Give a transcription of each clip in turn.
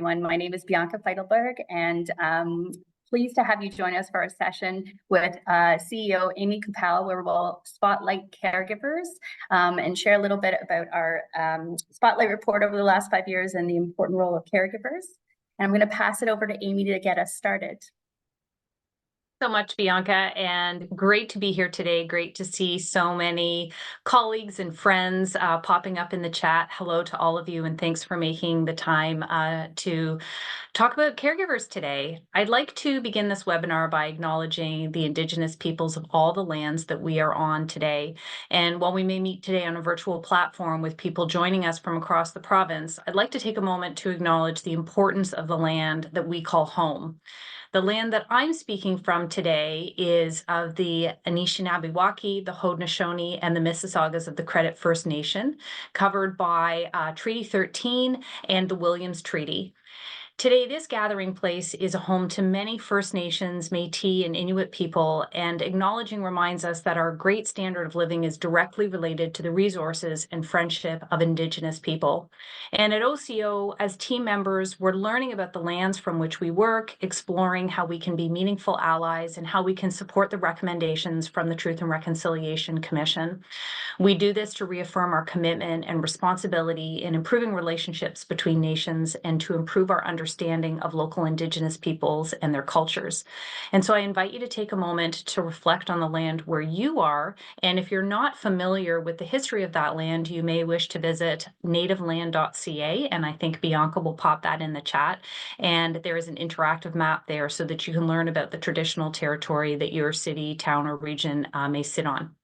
everyone. My name is Bianca Feidelberg, and pleased to have you join us for our session with CEO Amy Coupal, where we'll spotlight caregivers and share a little bit about our spotlight report over the last 5 years and the important role of caregivers. And I'm going to pass it over to Amy to get us started. So much, Bianca, and great to be here today. Great to see so many colleagues and friends popping up in the chat. Hello to all of you, and thanks for making the time to talk about caregivers today. I'd like to begin this webinar by acknowledging the Indigenous peoples of all the lands that we are on today. And while we may meet today on a virtual platform with people joining us from across the province, I'd like to take a moment to acknowledge the importance of the land that we call home. The land that I'm speaking from today is of the Anishinaabe, the Haudenosaunee, and the Mississaugas of the Credit First Nation, covered by Treaty 13 and the Williams Treaty. Today, this gathering place is a home to many First Nations, Métis, and Inuit people, and acknowledging reminds us that our great standard of living is directly related to the resources and friendship of Indigenous people. And at OCO, as team members, we're learning about the lands from which we work, exploring how we can be meaningful allies, and how we can support the recommendations from the Truth and Reconciliation Commission. We do this to reaffirm our commitment and responsibility in improving relationships between nations and to improve our understanding of local Indigenous peoples and their cultures. And so I invite you to take a moment to reflect on the land where you are. And if you're not familiar with the history of that land, you may wish to visit nativeland.ca. And I think Bianca will pop that in the chat. And there is an interactive map there so that you can learn about the traditional territory that your city, town, or region may sit on.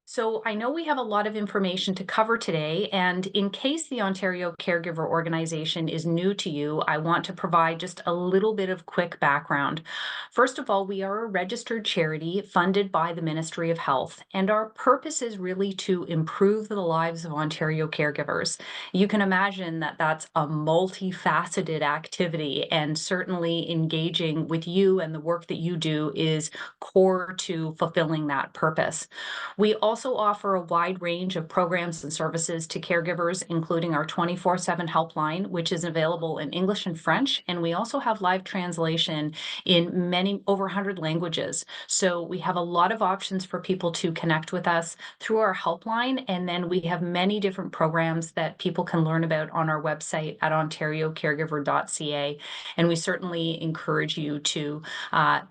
So I know we have a lot of information to cover today, and in case the Ontario Caregiver Organization is new to you, I want to provide just a little bit of quick background. First of all, we are a registered charity funded by the Ministry of Health, and our purpose is really to improve the lives of Ontario caregivers. You can imagine that that's a multifaceted activity, and certainly engaging with you and the work that you do is core to fulfilling that purpose. We also offer a wide range of programs and services to caregivers, including our 24/7 helpline, which is available in English and French. And we also have live translation in over 100 languages. So we have a lot of options for people to connect with us through our helpline. And then we have many different programs that people can learn about on our website at ontariocaregiver.ca. And we certainly encourage you to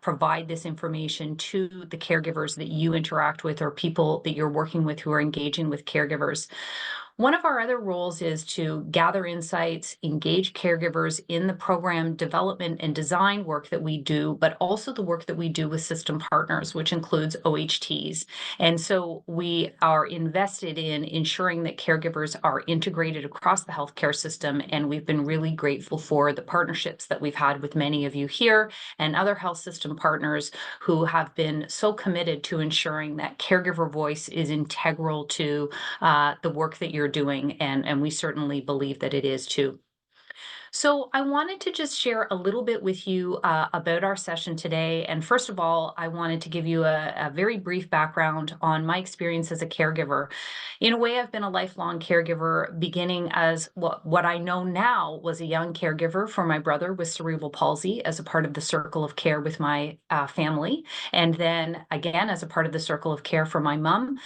provide this information to the caregivers that you interact with or people that you're working with who are engaging with caregivers. One of our other roles is to gather insights, engage caregivers in the program development and design work that we do, but also the work that we do with system partners, which includes OHTs. And so we are invested in ensuring that caregivers are integrated across the healthcare system. And we've been really grateful for the partnerships that we've had with many of you here and other health system partners who have been so committed to ensuring that caregiver voice is integral to the work that you're doing, and we certainly believe that it is too. So I wanted to just share a little bit with you about our session today. And first of all, I wanted to give you a very brief background on my experience as a caregiver. In a way, I've been a lifelong caregiver, beginning as what I know now was a young caregiver for my brother with cerebral palsy as a part of the circle of care with my family. And then again, as a part of the circle of care for my mom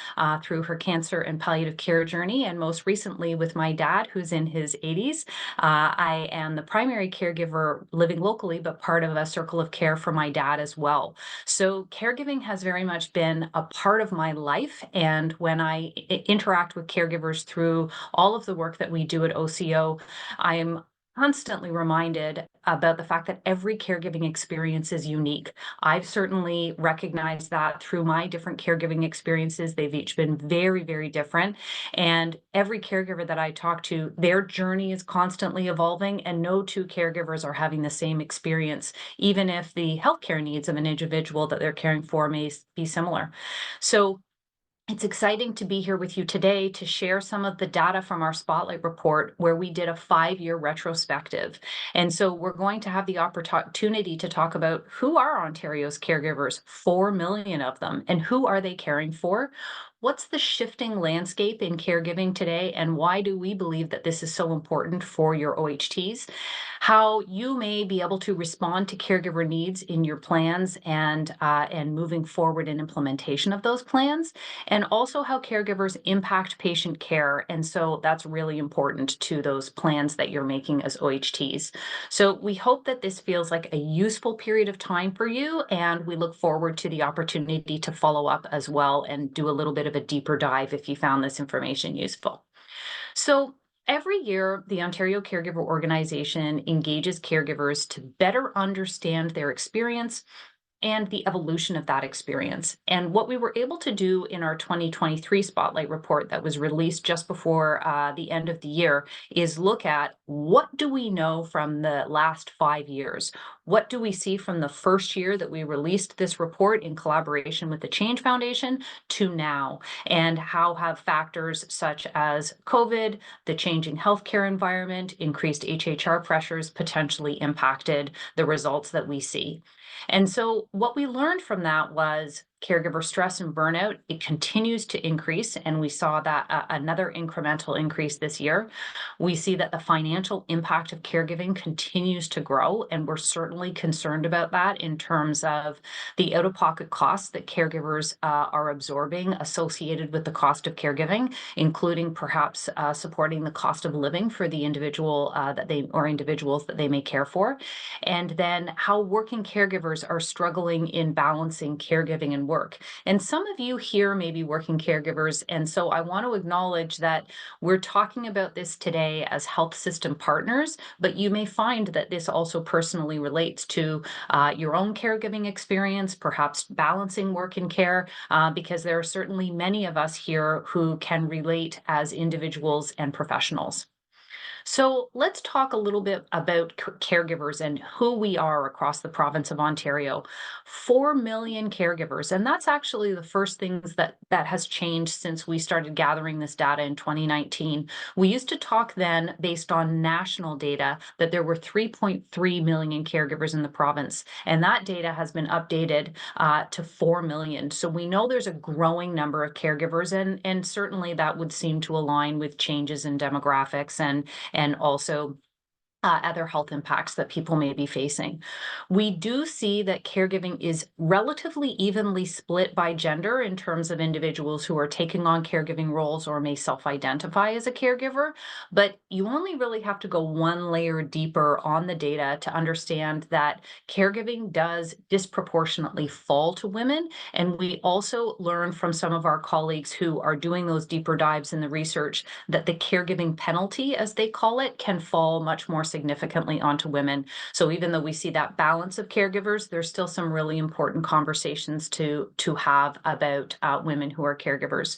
through her cancer and palliative care journey. And most recently with my dad, who's in his 80s. I am the primary caregiver living locally, but part of a circle of care for my dad as well. So caregiving has very much been a part of my life. And when I interact with caregivers through all of the work that we do at OCO, I am constantly reminded about the fact that every caregiving experience is unique. I've certainly recognized that through my different caregiving experiences. They've each been very, very different. And every caregiver that I talk to, their journey is constantly evolving, and no two caregivers are having the same experience, even if the healthcare needs of an individual that they're caring for may be similar. So it's exciting to be here with you today to share some of the data from our Spotlight report, where we did a 5-year retrospective. And so we're going to have the opportunity to talk about who are Ontario's caregivers, 4 million of them, and who are they caring for? what's the shifting landscape in caregiving today, and why do we believe that this is so important for your OHTs? How you may be able to respond to caregiver needs in your plans and moving forward in implementation of those plans, and also how caregivers impact patient care. And so that's really important to those plans that you're making as OHTs. So we hope that this feels like a useful period of time for you, and we look forward to the opportunity to follow up as well and do a little bit of a deeper dive if you found this information useful. So every year, the Ontario Caregiver Organization engages caregivers to better understand their experience and the evolution of that experience. And what we were able to do in our 2023 Spotlight report that was released just before the end of the year is look at what do we know from the last 5 years? What do we see from the first year that we released this report in collaboration with the Change Foundation to now? And how have factors such as COVID, the changing healthcare environment, increased HHR pressures potentially impacted the results that we see? And so what we learned from that was caregiver stress and burnout, it continues to increase, and we saw that another incremental increase this year. We see that the financial impact of caregiving continues to grow, and we're certainly concerned about that in terms of the out-of-pocket costs that caregivers are absorbing associated with the cost of caregiving, including perhaps supporting the cost of living for the individual individuals that they may care for, and then how working caregivers are struggling in balancing caregiving and work. And some of you here may be working caregivers, and so I want to acknowledge that we're talking about this today as health system partners, but you may find that this also personally relates to your own caregiving experience, perhaps balancing work and care, because there are certainly many of us here who can relate as individuals and professionals. So let's talk a little bit about caregivers and who we are across the province of Ontario. 4 million caregivers, and that's actually the first things that has changed since we started gathering this data in 2019. We used to talk then based on national data that there were 3.3 million caregivers in the province, and that data has been updated to 4 million. So we know there's a growing number of caregivers, and certainly that would seem to align with changes in demographics and also other health impacts that people may be facing. We do see that caregiving is relatively evenly split by gender in terms of individuals who are taking on caregiving roles or may self-identify as a caregiver, but you only really have to go one layer deeper on the data to understand that caregiving does disproportionately fall to women. And we also learn from some of our colleagues who are doing those deeper dives in the research that the caregiving penalty, as they call it, can fall much more significantly onto women. So even though we see that balance of caregivers, there's still some really important conversations to have about women who are caregivers.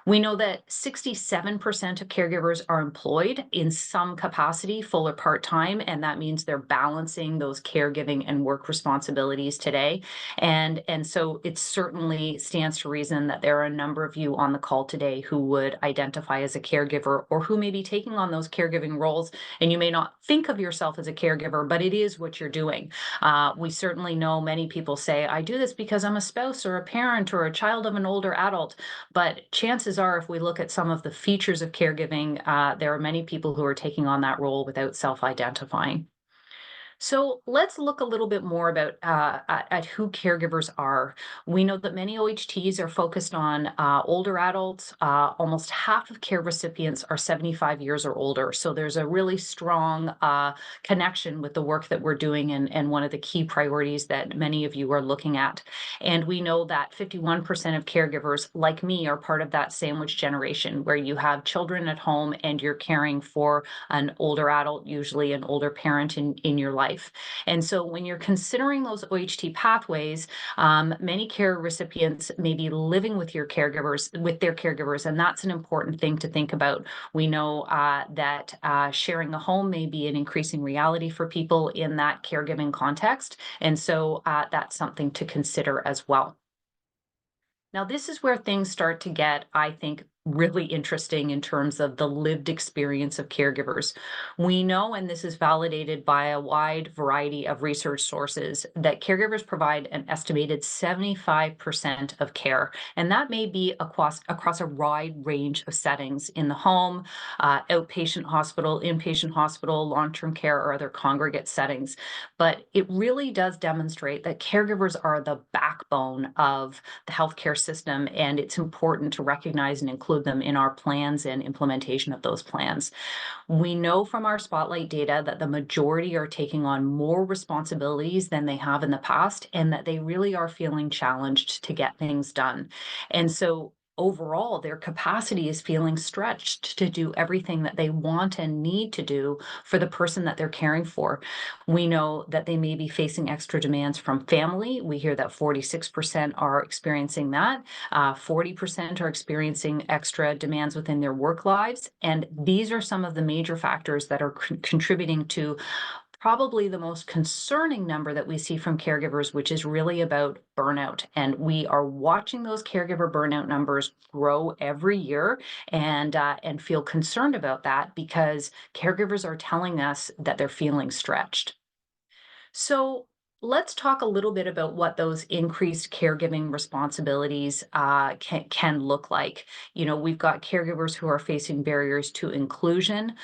We know that 67% of caregivers are employed in some capacity, full or part-time, and that means they're balancing those caregiving and work responsibilities today. And so it certainly stands to reason that there are a number of you on the call today who would identify as a caregiver or who may be taking on those caregiving roles, and you may not think of yourself as a caregiver, but it is what you're doing. We certainly know many people say, I do this because I'm a spouse or a parent or a child of an older adult, but chances are, if we look at some of the features of caregiving, there are many people who are taking on that role without self-identifying. So let's look a little bit more about at who caregivers are. We know that many OHTs are focused on older adults. Almost half of care recipients are 75 years or older. So there's a really strong connection with the work that we're doing and one of the key priorities that many of you are looking at. And we know that 51% of caregivers, like me, are part of that sandwich generation where you have children at home and you're caring for an older adult, usually an older parent in your life. And so when you're considering those OHT pathways, many care recipients may be living with their caregivers, and that's an important thing to think about. We know that sharing a home may be an increasing reality for people in that caregiving context, and so that's something to consider as well. Now, this is where things start to get, I think, really interesting in terms of the lived experience of caregivers. We know, and this is validated by a wide variety of research sources, that caregivers provide an estimated 75% of care. And that may be across a wide range of settings in the home, outpatient hospital, inpatient hospital, long-term care, or other congregate settings. But it really does demonstrate that caregivers are the backbone of the healthcare system, and it's important to recognize and include them in our plans and implementation of those plans. We know from our spotlight data that the majority are taking on more responsibilities than they have in the past, and that they really are feeling challenged to get things done. And so overall, their capacity is feeling stretched to do everything that they want and need to do for the person that they're caring for. We know that they may be facing extra demands from family. We hear that 46% are experiencing that. 40% are experiencing extra demands within their work lives. And these are some of the major factors that are contributing to probably the most concerning number that we see from caregivers, which is really about burnout. And we are watching those caregiver burnout numbers grow every year, and feel concerned about that because caregivers are telling us that they're feeling stretched. So let's talk a little bit about what those increased caregiving responsibilities can look like. You know, we've got caregivers who are facing barriers to inclusion.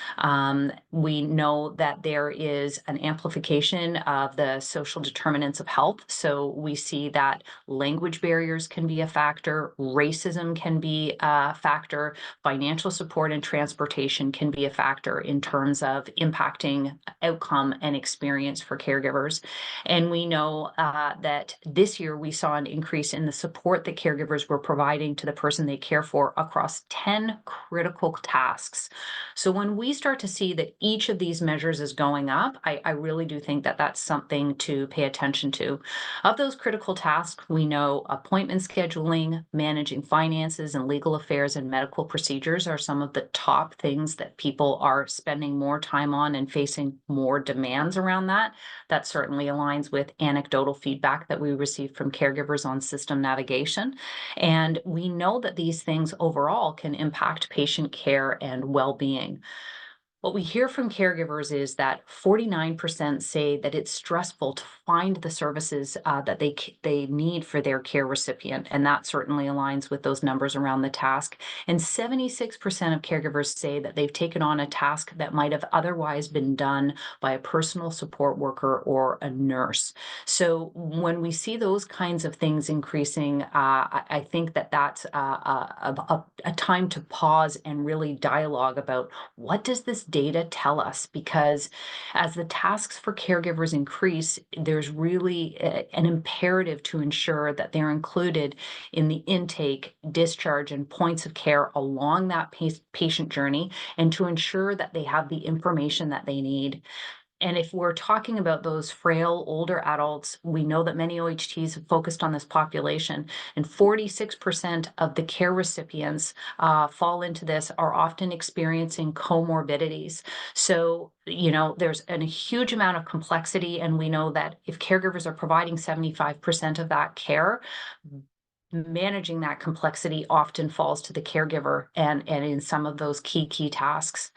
We know that there is an amplification of the social determinants of health. So we see that language barriers can be a factor, racism can be a factor, financial support and transportation can be a factor in terms of impacting outcome and experience for caregivers. And we know that this year we saw an increase in the support that caregivers were providing to the person they care for across 10 critical tasks. So when we start to see that each of these measures is going up, I really do think that that's something to pay attention to. Of those critical tasks, we know appointment scheduling, managing finances and legal affairs and medical procedures are some of the top things that people are spending more time on and facing more demands around that. That certainly aligns with anecdotal feedback that we receive from caregivers on system navigation. And we know that these things overall can impact patient care and well-being. What we hear from caregivers is that 49% say that it's stressful to find the services that they need for their care recipient, and that certainly aligns with those numbers around the task. And 76% of caregivers say that they've taken on a task that might have otherwise been done by a personal support worker or a nurse. So when we see those kinds of things increasing, I think that that's a time to pause and really dialogue about what does this data tell us? Because as the tasks for caregivers increase, there's really an imperative to ensure that they're included in the intake, discharge, and points of care along that patient journey, and to ensure that they have the information that they need. And if we're talking about those frail older adults, we know that many OHTs have focused on this population, and 46% of the care recipients fall into this, are often experiencing comorbidities. So, you know, there's a huge amount of complexity, and we know that if caregivers are providing 75% of that care, managing that complexity often falls to the caregiver and in some of those key tasks.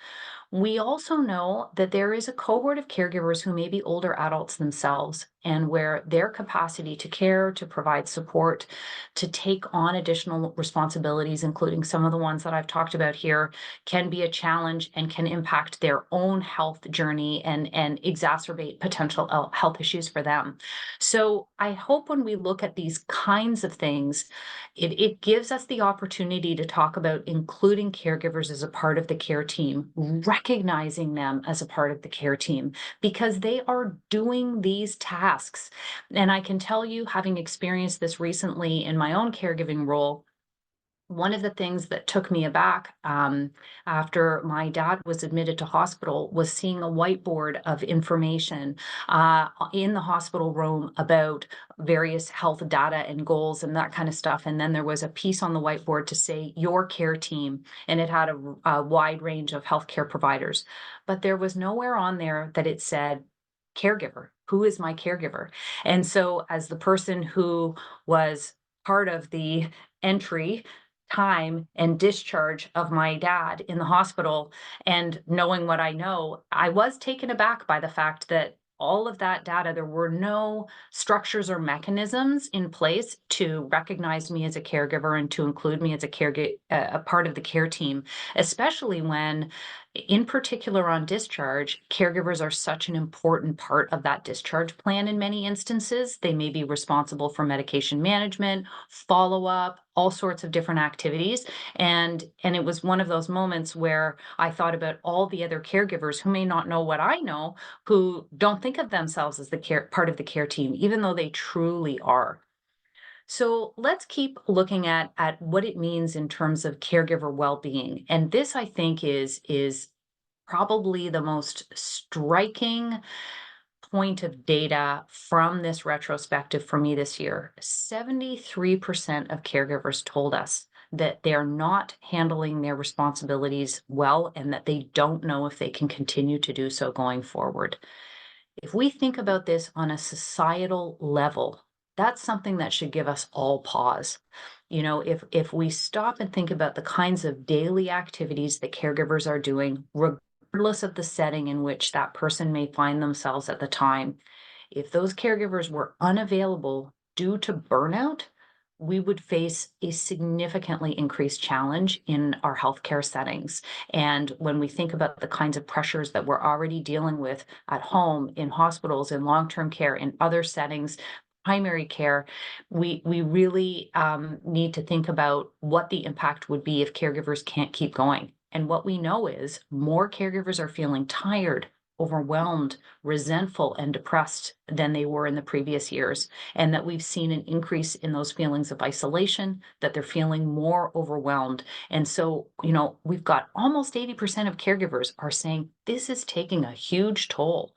We also know that there is a cohort of caregivers who may be older adults themselves, and where their capacity to care, to provide support, to take on additional responsibilities, including some of the ones that I've talked about here, can be a challenge and can impact their own health journey and exacerbate potential health issues for them. So I hope when we look at these kinds of things, it gives us the opportunity to talk about including caregivers as a part of the care team, recognizing them as a part of the care team, because they are doing these tasks. And I can tell you, having experienced this recently in my own caregiving role, one of the things that took me aback after my dad was admitted to hospital was seeing a whiteboard of information in the hospital room about various health data and goals and that kind of stuff. And then there was a piece on the whiteboard to say your care team, and it had a wide range of healthcare providers. But there was nowhere on there that it said caregiver. Who is my caregiver? And so as the person who was part of the entry time and discharge of my dad in the hospital, and knowing what I know, I was taken aback by the fact that all of that data, there were no structures or mechanisms in place to recognize me as a caregiver and to include me as a part of the care team, especially when, in particular on discharge, caregivers are such an important part of that discharge plan in many instances. They may be responsible for medication management, follow-up, all sorts of different activities. And it was one of those moments where I thought about all the other caregivers who may not know what I know, who don't think of themselves as the part of the care team, even though they truly are. So let's keep looking at what it means in terms of caregiver well-being. And this, I think, is probably the most striking point of data from this retrospective for me this year. 73% of caregivers told us that they're not handling their responsibilities well and that they don't know if they can continue to do so going forward. If we think about this on a societal level, that's something that should give us all pause. You know, if we stop and think about the kinds of daily activities that caregivers are doing, regardless of the setting in which that person may find themselves at the time, if those caregivers were unavailable due to burnout, we would face a significantly increased challenge in our healthcare settings. And when we think about the kinds of pressures that we're already dealing with at home, in hospitals, in long-term care, in other settings, primary care, we really need to think about what the impact would be if caregivers can't keep going. And what we know is more caregivers are feeling tired, overwhelmed, resentful, and depressed than they were in the previous years, and that we've seen an increase in those feelings of isolation, that they're feeling more overwhelmed. And so, you know, we've got almost 80% of caregivers are saying this is taking a huge toll,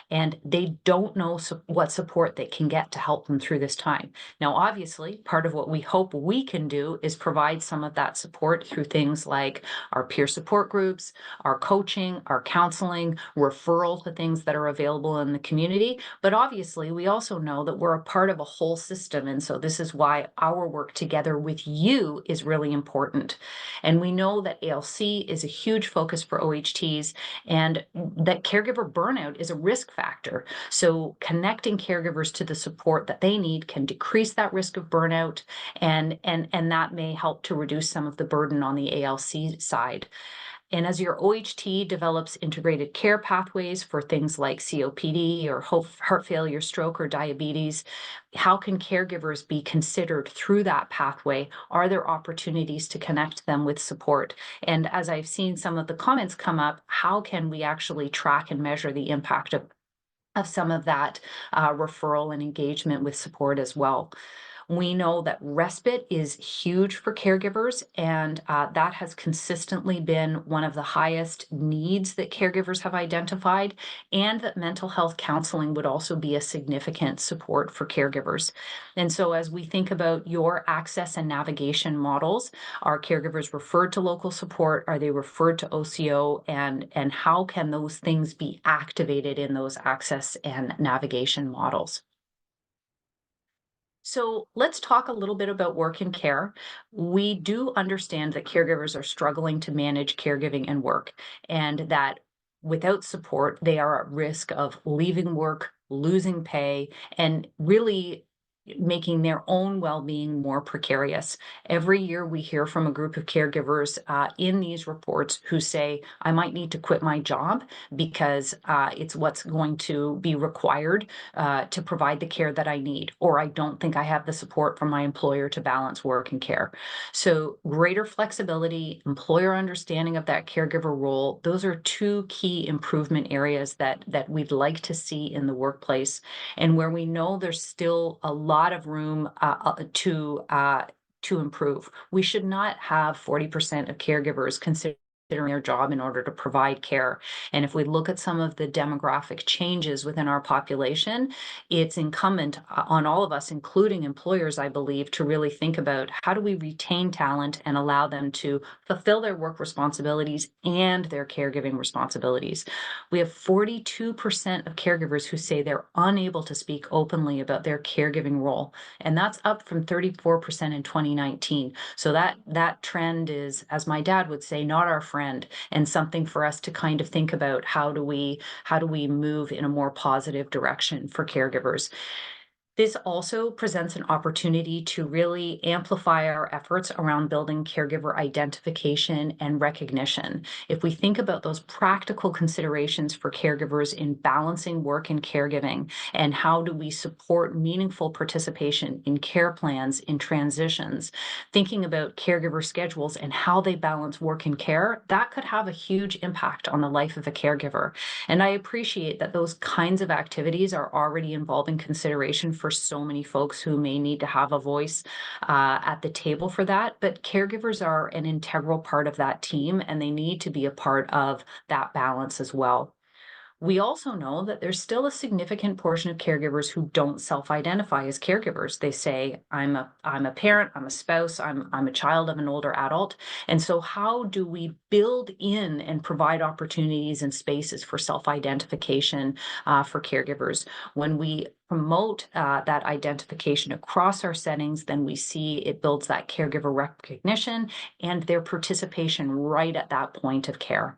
and they don't know what support they can get to help them through this time. Now, obviously, part of what we hope we can do is provide some of that support through things like our peer support groups, our coaching, our counseling, referral to things that are available in the community. But obviously, we also know that we're a part of a whole system. And so this is why our work together with you is really important. And we know that ALC is a huge focus for OHTs, and that caregiver burnout is a risk factor. So connecting caregivers to the support that they need can decrease that risk of burnout, and that may help to reduce some of the burden on the ALC side. And as your OHT develops integrated care pathways for things like COPD or heart failure, stroke, or diabetes, how can caregivers be considered through that pathway? Are there opportunities to connect them with support? And as I've seen some of the comments come up, how can we actually track and measure the impact of some of that referral and engagement with support as well? We know that respite is huge for caregivers, and that has consistently been one of the highest needs that caregivers have identified, and that mental health counseling would also be a significant support for caregivers. And so as we think about your access and navigation models, are caregivers referred to local support? Are they referred to OCO? And how can those things be activated in those access and navigation models? So let's talk a little bit about work and care. We do understand that caregivers are struggling to manage caregiving and work, and that without support, they are at risk of leaving work, losing pay, and really making their own well-being more precarious. Every year we hear from a group of caregivers in these reports who say, I might need to quit my job because it's what's going to be required to provide the care that I need, or I don't think I have the support from my employer to balance work and care. So greater flexibility, employer understanding of that caregiver role, those are two key improvement areas that we'd like to see in the workplace, and where we know there's still a lot of room to improve. We should not have 40% of caregivers considered their job in order to provide care. And if we look at some of the demographic changes within our population, it's incumbent on all of us, including employers, I believe, to really think about how do we retain talent and allow them to fulfill their work responsibilities and their caregiving responsibilities. We have 42% of caregivers who say they're unable to speak openly about their caregiving role, and that's up from 34% in 2019. So that trend is, as my dad would say, not our friend, and something for us to kind of think about how do we move in a more positive direction for caregivers. This also presents an opportunity to really amplify our efforts around building caregiver identification and recognition. If we think about those practical considerations for caregivers in balancing work and caregiving, and how do we support meaningful participation in care plans, in transitions, thinking about caregiver schedules and how they balance work and care, that could have a huge impact on the life of a caregiver. And I appreciate that those kinds of activities are already involving consideration for so many folks who may need to have a voice at the table for that. But caregivers are an integral part of that team, and they need to be a part of that balance as well. We also know that there's still a significant portion of caregivers who don't self-identify as caregivers. They say, I'm a parent, I'm a spouse, I'm a child of an older adult. And so how do we build in and provide opportunities and spaces for self-identification for caregivers? When we promote that identification across our settings, then we see it builds that caregiver recognition and their participation right at that point of care.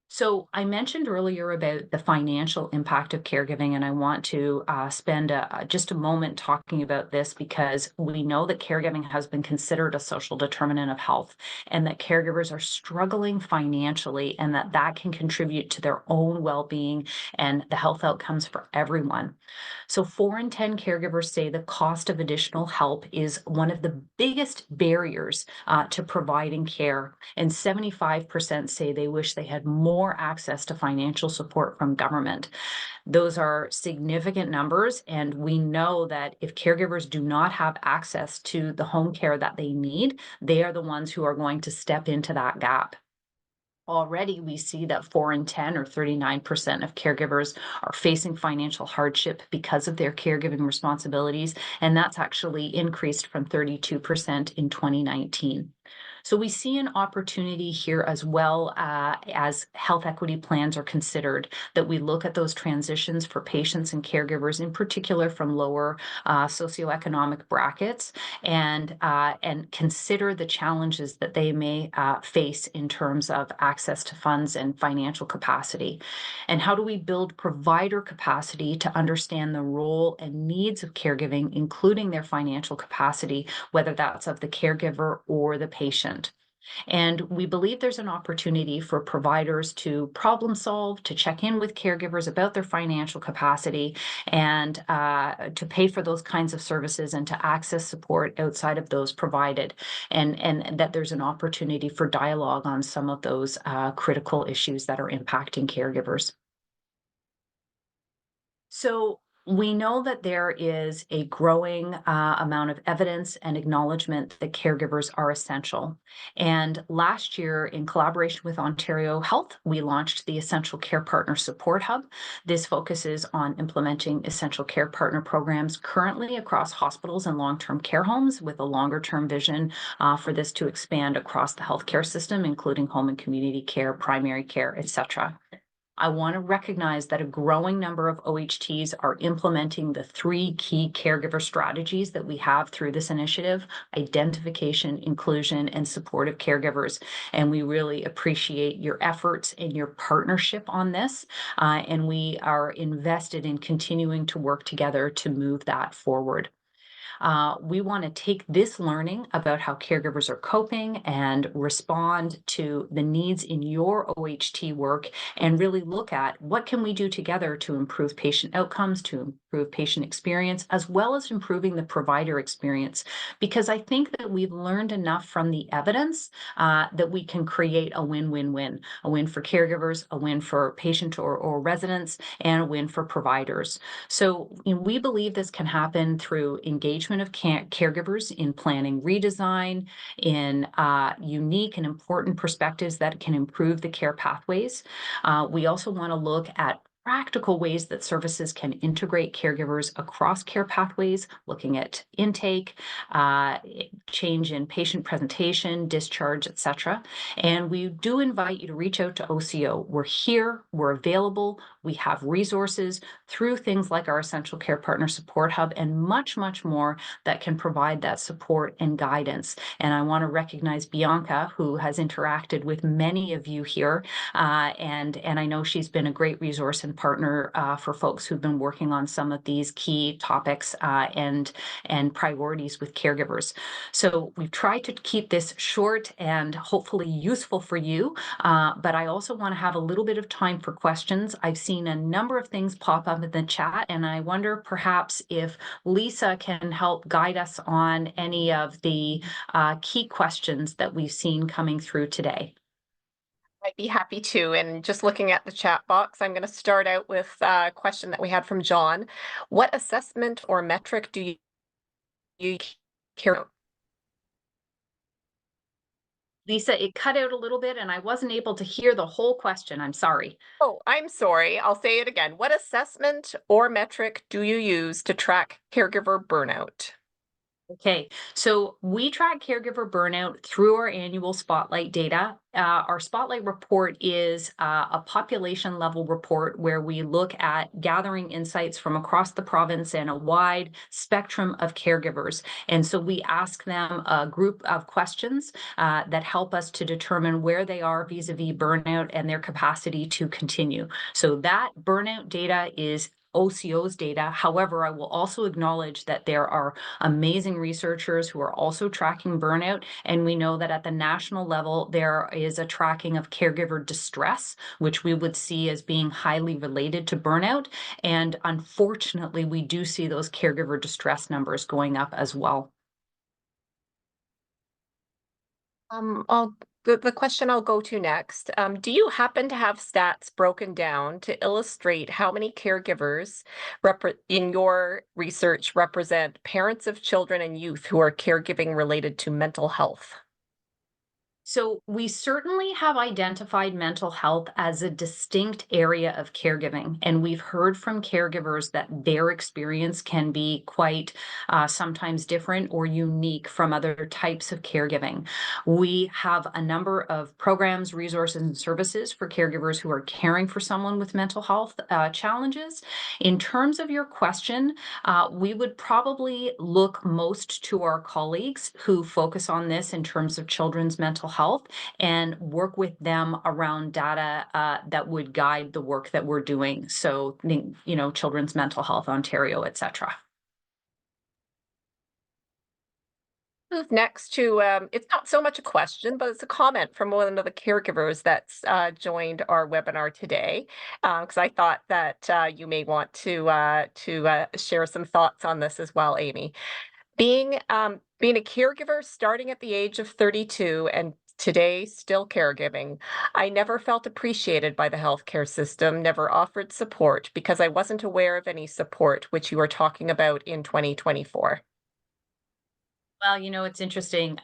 So I mentioned earlier about the financial impact of caregiving, and I want to spend just a moment talking about this because we know that caregiving has been considered a social determinant of health, and that caregivers are struggling financially, and that can contribute to their own well-being and the health outcomes for everyone. So 4 in 10 caregivers say the cost of additional help is one of the biggest barriers to providing care, and 75% say they wish they had more access to financial support from government. Those are significant numbers, and we know that if caregivers do not have access to the home care that they need, they are the ones who are going to step into that gap. Already, we see that 4 in 10 or 39% of caregivers are facing financial hardship because of their caregiving responsibilities, and that's actually increased from 32% in 2019. So we see an opportunity here as well as health equity plans are considered, that we look at those transitions for patients and caregivers, in particular from lower socioeconomic brackets, and consider the challenges that they may face in terms of access to funds and financial capacity. And how do we build provider capacity to understand the role and needs of caregiving, including their financial capacity, whether that's of the caregiver or the patient? And we believe there's an opportunity for providers to problem solve, to check in with caregivers about their financial capacity, and to pay for those kinds of services and to access support outside of those provided. And that there's an opportunity for dialogue on some of those critical issues that are impacting caregivers. So we know that there is a growing amount of evidence and acknowledgement that caregivers are essential. And last year, in collaboration with Ontario Health, we launched the Essential Care Partner Support Hub. This focuses on implementing essential care partner programs currently across hospitals and long-term care homes, with a longer-term vision for this to expand across the healthcare system, including home and community care, primary care, etc. I want to recognize that a growing number of OHTs are implementing the 3 key caregiver strategies that we have through this initiative: identification, inclusion, and support of caregivers. And we really appreciate your efforts and your partnership on this. And we are invested in continuing to work together to move that forward. We want to take this learning about how caregivers are coping and respond to the needs in your OHT work, and really look at what can we do together to improve patient outcomes, to improve patient experience, as well as improving the provider experience. Because I think that we've learned enough from the evidence that we can create a win-win-win, a win for caregivers, a win for patient or residents, and a win for providers. So we believe this can happen through engagement engagement of caregivers in planning redesign, in unique and important perspectives that can improve the care pathways. We also want to look at practical ways that services can integrate caregivers across care pathways, looking at intake, change in patient presentation, discharge, etc. And we do invite you to reach out to OCO. We're here, we're available, we have resources through things like our Essential Care Partner Support Hub and much, much more that can provide that support and guidance. And I want to recognize Bianca, who has interacted with many of you here, and I know she's been a great resource and partner for folks who've been working on some of these key topics and priorities with caregivers. So we've tried to keep this short and hopefully useful for you, but I also want to have a little bit of time for questions. I've seen a number of things pop up in the chat, and I wonder perhaps if Lisa can help guide us on any of the key questions that we've seen coming through today. I'd be happy to. And just looking at the chat box, I'm going to start out with a question that we had from John. What assessment or metric do you care about? Lisa, it cut out a little bit and I wasn't able to hear the whole question. I'm sorry. Oh, I'm sorry. I'll say it again. What assessment or metric do you use to track caregiver burnout? Okay, so we track caregiver burnout through our annual Spotlight data. Our Spotlight report is a population level report where we look at gathering insights from across the province and a wide spectrum of caregivers. And so we ask them a group of questions that help us to determine where they are vis-a-vis burnout and their capacity to continue. So that burnout data is OCO's data. However, I will also acknowledge that there are amazing researchers who are also tracking burnout. And we know that at the national level, there is a tracking of caregiver distress, which we would see as being highly related to burnout. And unfortunately, we do see those caregiver distress numbers going up as well. The question I'll go to next. Do you happen to have stats broken down to illustrate how many caregivers in your research represent parents of children and youth who are caregiving related to mental health? So we certainly have identified mental health as a distinct area of caregiving, and we've heard from caregivers that their experience can be quite sometimes different or unique from other types of caregiving. We have a number of programs, resources, and services for caregivers who are caring for someone with mental health challenges. In terms of your question, we would probably look most to our colleagues who focus on this in terms of children's mental health and work with them around data that would guide the work that we're doing. So, you know, Children's Mental Health Ontario, et cetera. Move next to, it's not so much a question, but it's a comment from one of the caregivers that's joined our webinar today, because I thought that you may want to share some thoughts on this as well, Amy. Being a caregiver starting at the age of 32 and today still caregiving, I never felt appreciated by the healthcare system, never offered support because I wasn't aware of any support, which you were talking about in 2024. Well, you know, it's interesting.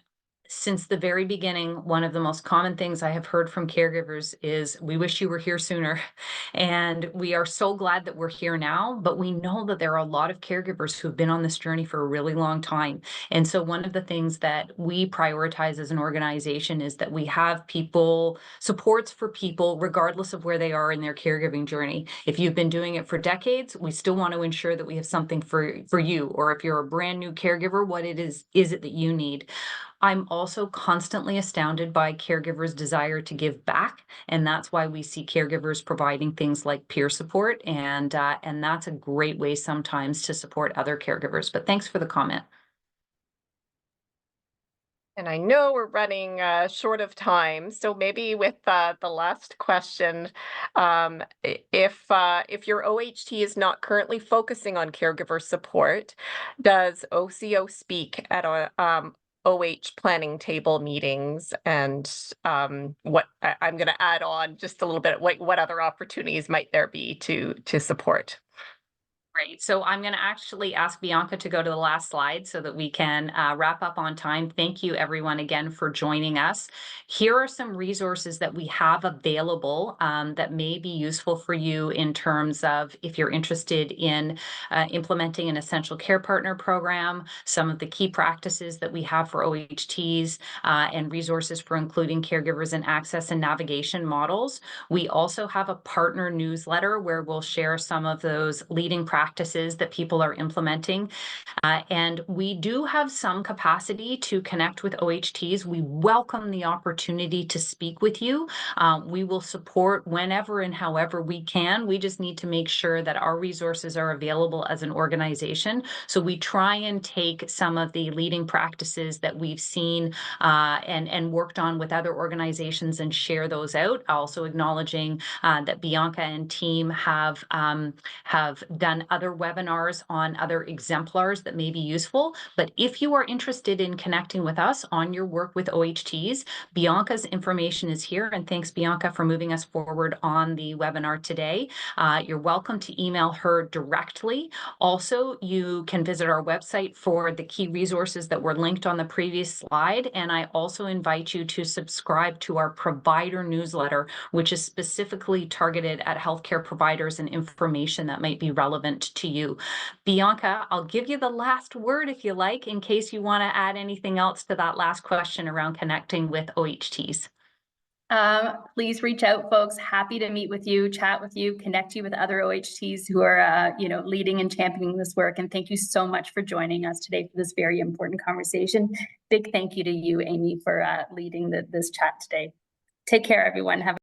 Since the very beginning, one of the most common things I have heard from caregivers is, we wish you were here sooner. And we are so glad that we're here now, but we know that there are a lot of caregivers who've been on this journey for a really long time. And so one of the things that we prioritize as an organization is that we have supports for people, regardless of where they are in their caregiving journey. If you've been doing it for decades, we still want to ensure that we have something for you. Or if you're a brand new caregiver, what is it that you need? I'm also constantly astounded by caregivers' desire to give back, and that's why we see caregivers providing things like peer support, and that's a great way sometimes to support other caregivers. But thanks for the comment. And I know we're running short of time, so maybe with the last question, if your OHT is not currently focusing on caregiver support, does OCO speak at a OH planning table meetings? And what I'm going to add on just a little bit, what other opportunities might there be to support? Great. So I'm going to actually ask Bianca to go to the last slide so that we can wrap up on time. Thank you, everyone, again for joining us. Here are some resources that we have available that may be useful for you in terms of if you're interested in implementing an essential care partner program, some of the key practices that we have for OHTs, and resources for including caregivers in access and navigation models. We also have a partner newsletter where we'll share some of those leading practices that people are implementing. And we do have some capacity to connect with OHTs. We welcome the opportunity to speak with you. We will support whenever and however we can. We just need to make sure that our resources are available as an organization. So we try and take some of the leading practices that we've seen and worked on with other organizations and share those out. Also acknowledging that Bianca and team have done other webinars on other exemplars that may be useful. But if you are interested in connecting with us on your work with OHTs, Bianca's information is here. And thanks, Bianca, for moving us forward on the webinar today. You're welcome to email her directly. Also, you can visit our website for the key resources that were linked on the previous slide. And I also invite you to subscribe to our provider newsletter, which is specifically targeted at healthcare providers and information that might be relevant to you. Bianca, I'll give you the last word if you like, in case you want to add anything else to that last question around connecting with OHTs. Please reach out, folks. Happy to meet with you, chat with you, connect you with other OHTs who are, leading and championing this work. And thank you so much for joining us today for this very important conversation. Big thank you to you, Amy, for leading this chat today. Take care, everyone. Have